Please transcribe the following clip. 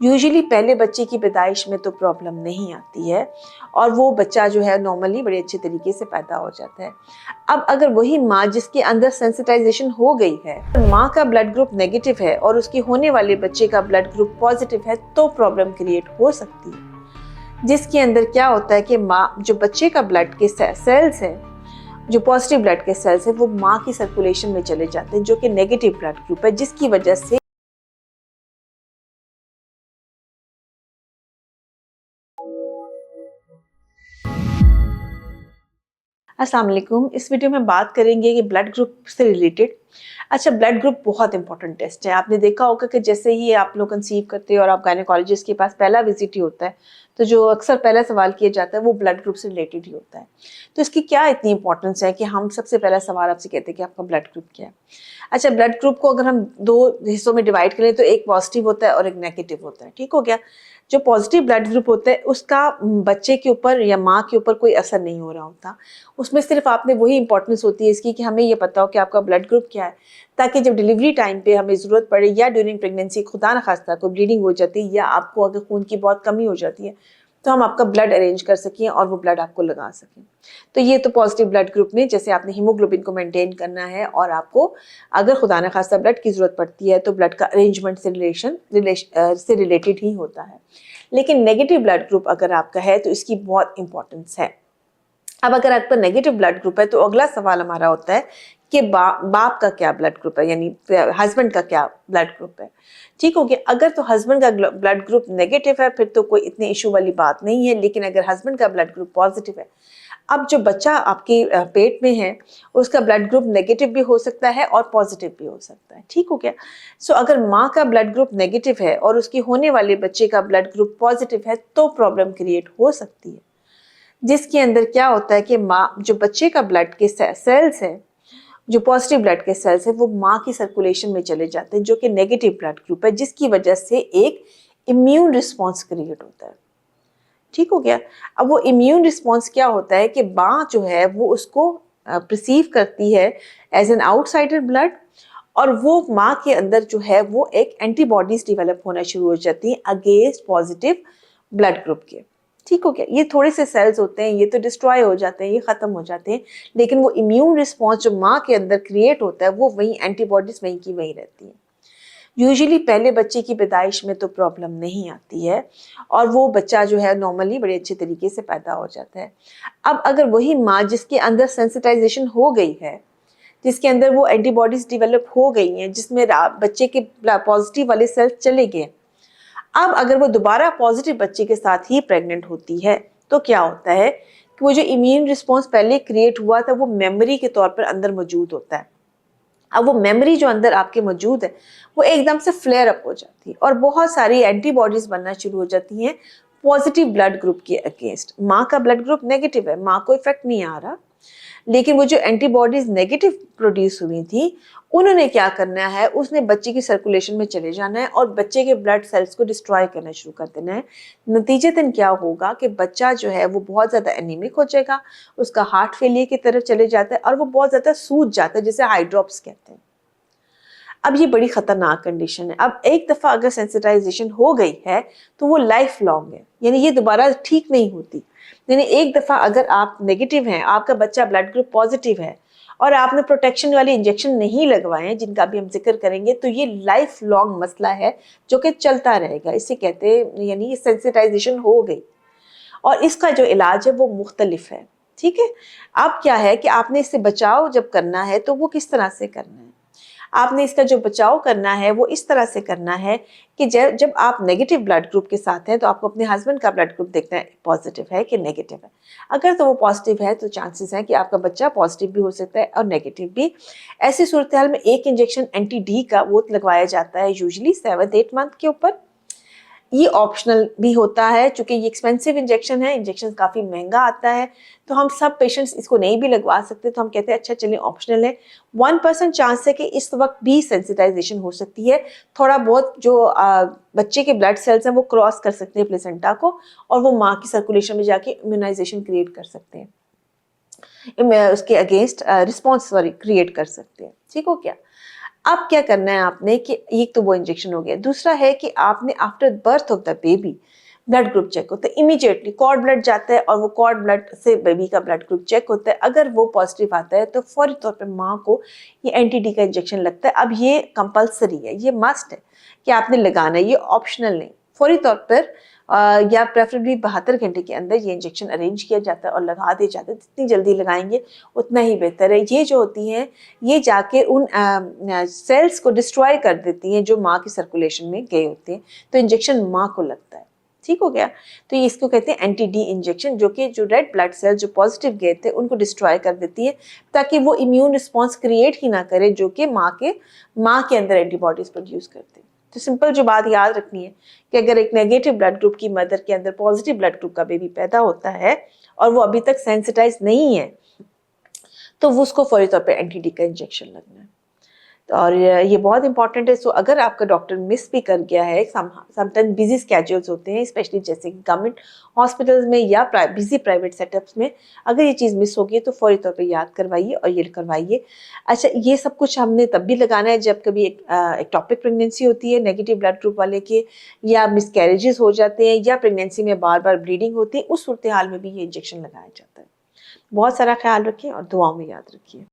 Usually पहले बच्चे की पैदाइश में तो प्रॉब्लम नहीं आती है और वो बच्चा जो है नॉर्मली बड़े अच्छे तरीके से पैदा हो जाता है। अब अगर वही माँ जिसके अंदर सेंसिटाइजेशन हो गई है, माँ का ब्लड ग्रुप नेगेटिव है और उसकी होने वाले बच्चे का ब्लड ग्रुप पॉजिटिव है, तो प्रॉब्लम क्रिएट हो सकती है। जिसके अंदर क्या होता है कि माँ जो बच्चे का ब्लड के सेल्स हैं, जो पॉजिटिव ब्लड के सेल्स हैं, वो माँ की सर्कुलेशन में चले जाते हैं, जो कि नेगेटिव ब्लड ग्रुप है, जिसकी वजह से अस्सलाम वालेकुम। इस वीडियो में बात करेंगे कि ब्लड ग्रुप से रिलेटेड। अच्छा, ब्लड ग्रुप बहुत इंपॉर्टेंट टेस्ट है। आपने देखा होगा कि जैसे ही आप लोग कंसीव करते हैं और आप गायनेकोलॉजिस्ट के पास पहला विजिट ही होता है, तो जो अक्सर पहला सवाल किया जाता है वो ब्लड ग्रुप से रिलेटेड ही होता है। तो इसकी क्या इतनी इंपॉर्टेंस है कि हम सबसे पहला सवाल आपसे कहते हैं कि आपका ब्लड ग्रुप क्या है। अच्छा, ब्लड ग्रुप को अगर हम दो हिस्सों में डिवाइड करें तो एक पॉजिटिव होता है और एक नेगेटिव होता है। ठीक हो गया। जो पॉजिटिव ब्लड ग्रुप होता है उसका बच्चे के ऊपर या माँ के ऊपर कोई असर नहीं हो रहा होता। उसमें सिर्फ आपने वही इंपॉर्टेंस होती है इसकी कि हमें ये पता हो कि आपका ब्लड ग्रुप क्या है, ताकि जब डिलीवरी टाइम पे हमें ज़रूरत पड़े या ड्यूरिंग प्रेगनेंसी खुदा न खास्ता कोई ब्लीडिंग हो जाती है या आपको अगर खून की बहुत कमी हो जाती है, तो हम आपका ब्लड अरेंज कर सकें और वो ब्लड आपको लगा सकें। तो ये तो पॉजिटिव ब्लड ग्रुप में जैसे आपने हीमोग्लोबिन को मेंटेन करना है और आपको अगर खुदा न खास्ता ब्लड की ज़रूरत पड़ती है तो ब्लड का अरेंजमेंट से रिलेटेड ही होता है। लेकिन नेगेटिव ब्लड ग्रुप अगर आपका है तो इसकी बहुत इंपॉर्टेंस है। अब अगर आपका नेगेटिव ब्लड ग्रुप है तो अगला सवाल हमारा होता है कि बाप का क्या ब्लड ग्रुप है, यानी हस्बैंड का क्या ब्लड ग्रुप है। ठीक हो गया। अगर तो हस्बैंड का ब्लड ग्रुप नेगेटिव है फिर तो कोई इतनी इशू वाली बात नहीं है, लेकिन अगर हस्बैंड का ब्लड ग्रुप पॉजिटिव है, अब जो बच्चा आपके पेट में है उसका ब्लड ग्रुप नेगेटिव भी हो सकता है और पॉजिटिव भी हो सकता है। ठीक हो गया। सो अगर माँ का ब्लड ग्रुप नेगेटिव है और उसकी होने वाले बच्चे का ब्लड ग्रुप पॉजिटिव है, तो प्रॉब्लम क्रिएट हो सकती है। जिसके अंदर क्या होता है कि माँ जो बच्चे का ब्लड के सेल्स हैं, जो पॉजिटिव ब्लड के सेल्स हैं, वो माँ की सर्कुलेशन में चले जाते हैं, जो कि नेगेटिव ब्लड ग्रुप है, जिसकी वजह से एक इम्यून रिस्पॉन्स क्रिएट होता है। ठीक हो गया। अब वो इम्यून रिस्पॉन्स क्या होता है कि माँ जो है वो उसको परसीव करती है एज एन आउटसाइडर ब्लड, और वो माँ के अंदर जो है वो एक एंटीबॉडीज डेवलप होना शुरू हो जाती हैं अगेंस्ट पॉजिटिव ब्लड ग्रुप के। ठीक हो गया। ये थोड़े से सेल्स होते हैं, ये तो डिस्ट्रॉय हो जाते हैं, ये खत्म हो जाते हैं, लेकिन वो इम्यून रिस्पॉन्स जो माँ के अंदर क्रिएट होता है वो वहीं एंटीबॉडीज वहीं की वहीं रहती है। यूजुअली पहले बच्चे की पैदाइश में तो प्रॉब्लम नहीं आती है और वो बच्चा जो है नॉर्मली बड़े अच्छे तरीके से पैदा हो जाता है। अब अगर वही माँ जिसके अंदर सेंसिटाइजेशन हो गई है, जिसके अंदर वो एंटीबॉडीज डेवलप हो गई हैं, जिसमें बच्चे के पॉजिटिव वाले सेल्स चले गए, अब अगर वो दोबारा पॉजिटिव बच्चे के साथ ही प्रेग्नेंट होती है, तो क्या होता है कि वो जो इम्यून रिस्पॉन्स पहले क्रिएट हुआ था वो मेमोरी के तौर पर अंदर मौजूद होता है। अब वो मेमोरी जो अंदर आपके मौजूद है वो एकदम से फ्लेयर अप हो जाती है और बहुत सारी एंटीबॉडीज बनना शुरू हो जाती हैं पॉजिटिव ब्लड ग्रुप के अगेंस्ट। माँ का ब्लड ग्रुप नेगेटिव है, माँ को इफेक्ट नहीं आ रहा, लेकिन वो जो एंटीबॉडीज नेगेटिव प्रोड्यूस हुई थी उन्होंने क्या करना है, उसने बच्चे की सर्कुलेशन में चले जाना है और बच्चे के ब्लड सेल्स को डिस्ट्रॉय करना शुरू कर देना है। नतीजतन क्या होगा कि बच्चा जो है वो बहुत ज़्यादा एनीमिक हो जाएगा, उसका हार्ट फेलियर की तरफ चले जाता है और वो बहुत ज़्यादा सूज जाता है, जिसे हाइड्रॉप्स कहते हैं। अब ये बड़ी खतरनाक कंडीशन है। अब एक दफ़ा अगर सेंसिटाइजेशन हो गई है तो वो लाइफ लॉन्ग है, यानी ये दोबारा ठीक नहीं होती। यानी एक दफ़ा अगर आप नेगेटिव हैं, आपका बच्चा ब्लड ग्रुप पॉजिटिव है और आपने प्रोटेक्शन वाले इंजेक्शन नहीं लगवाए हैं, जिनका भी हम जिक्र करेंगे, तो ये लाइफ लॉन्ग मसला है जो कि चलता रहेगा। इसे कहते हैं यानी सेंसिटाइजेशन हो गई और इसका जो इलाज है वो मुख्तलिफ है। ठीक है। अब क्या है कि आपने इससे बचाव जब करना है तो वो किस तरह से करना है। आपने इसका जो बचाव करना है वो इस तरह से करना है कि जब जब आप नेगेटिव ब्लड ग्रुप के साथ हैं तो आपको अपने हस्बैंड का ब्लड ग्रुप देखना है पॉजिटिव है कि नेगेटिव है। अगर तो वो पॉजिटिव है तो चांसेस हैं कि आपका बच्चा पॉजिटिव भी हो सकता है और नेगेटिव भी। ऐसी सूरत हाल में एक इंजेक्शन एंटी डी का वो लगवाया जाता है यूजुअली 7-8 मंथ के ऊपर। ये ऑप्शनल भी होता है, चूंकि ये एक्सपेंसिव इंजेक्शन है, इंजेक्शन काफ़ी महंगा आता है, तो हम सब पेशेंट्स इसको नहीं भी लगवा सकते, तो हम कहते हैं अच्छा चलिए ऑप्शनल है। 1% चांस है कि इस वक्त भी सेंसिटाइजेशन हो सकती है। थोड़ा बहुत जो बच्चे के ब्लड सेल्स हैं वो क्रॉस कर सकते हैं प्लेसेंटा को और वो माँ की सर्कुलेशन में जाके इम्यूनाइजेशन क्रिएट कर सकते हैं, उसके अगेंस्ट रिस्पॉन्स सॉरी क्रिएट कर सकते हैं। ठीक हो क्या। अब क्या करना है आपने कि एक तो वो इंजेक्शन हो गया, दूसरा है कि आपने after birth of the baby blood group check होता है, इमीडिएटली कॉर्ड ब्लड जाता है और वो कॉर्ड ब्लड से बेबी का ब्लड ग्रुप चेक होता है। अगर वो पॉजिटिव आता है तो फौरी तौर पे माँ को ये एंटी-डी का इंजेक्शन लगता है। अब ये कंपल्सरी है, ये मस्ट है कि आपने लगाना है, ये ऑप्शनल नहीं। फौरी तौर पर या प्रेफरेबली 72 घंटे के अंदर ये इंजेक्शन अरेंज किया जाता है और लगा दिया जाता है। जितनी जल्दी लगाएंगे उतना ही बेहतर है। ये जो होती हैं ये जाके उन सेल्स को डिस्ट्रॉय कर देती हैं जो माँ की सर्कुलेशन में गए होते हैं, तो इंजेक्शन माँ को लगता है। ठीक हो गया। तो ये इसको कहते हैं एंटी-डी इंजेक्शन, जो कि जो रेड ब्लड सेल्स जो पॉजिटिव गए थे उनको डिस्ट्रॉय कर देती है, ताकि वो इम्यून रिस्पॉन्स क्रिएट ही ना करे जो कि माँ के अंदर एंटीबॉडीज प्रोड्यूस करते हैं। तो सिंपल जो बात याद रखनी है कि अगर एक नेगेटिव ब्लड ग्रुप की मदर के अंदर पॉजिटिव ब्लड ग्रुप का बेबी पैदा होता है और वो अभी तक सेंसिटाइज नहीं है, तो वो उसको फौरी तौर पे एंटी-डी का इंजेक्शन लगना है। और ये बहुत इंपॉर्टेंट है। सो अगर आपका डॉक्टर मिस भी कर गया है, समटाइम बिजी स्केड्यूल्स होते हैं, स्पेशली जैसे गवर्नमेंट हॉस्पिटल्स में या बिजी प्राइवेट सेटअप्स में, अगर ये चीज़ मिस होगी तो फौरी तौर पे याद करवाइए और ये करवाइए। अच्छा, ये सब कुछ हमने तब भी लगाना है जब कभी एक टॉपिक प्रेगनेंसी होती है नेगेटिव ब्लड ग्रुप वाले के, या मिसकैरेजेस हो जाते हैं, या प्रेगनेंसी में बार बार ब्लीडिंग होती है, उस सूरत हाल में भी ये इंजेक्शन लगाया जाता है। बहुत सारा ख्याल रखिए और दुआओं में याद रखिए।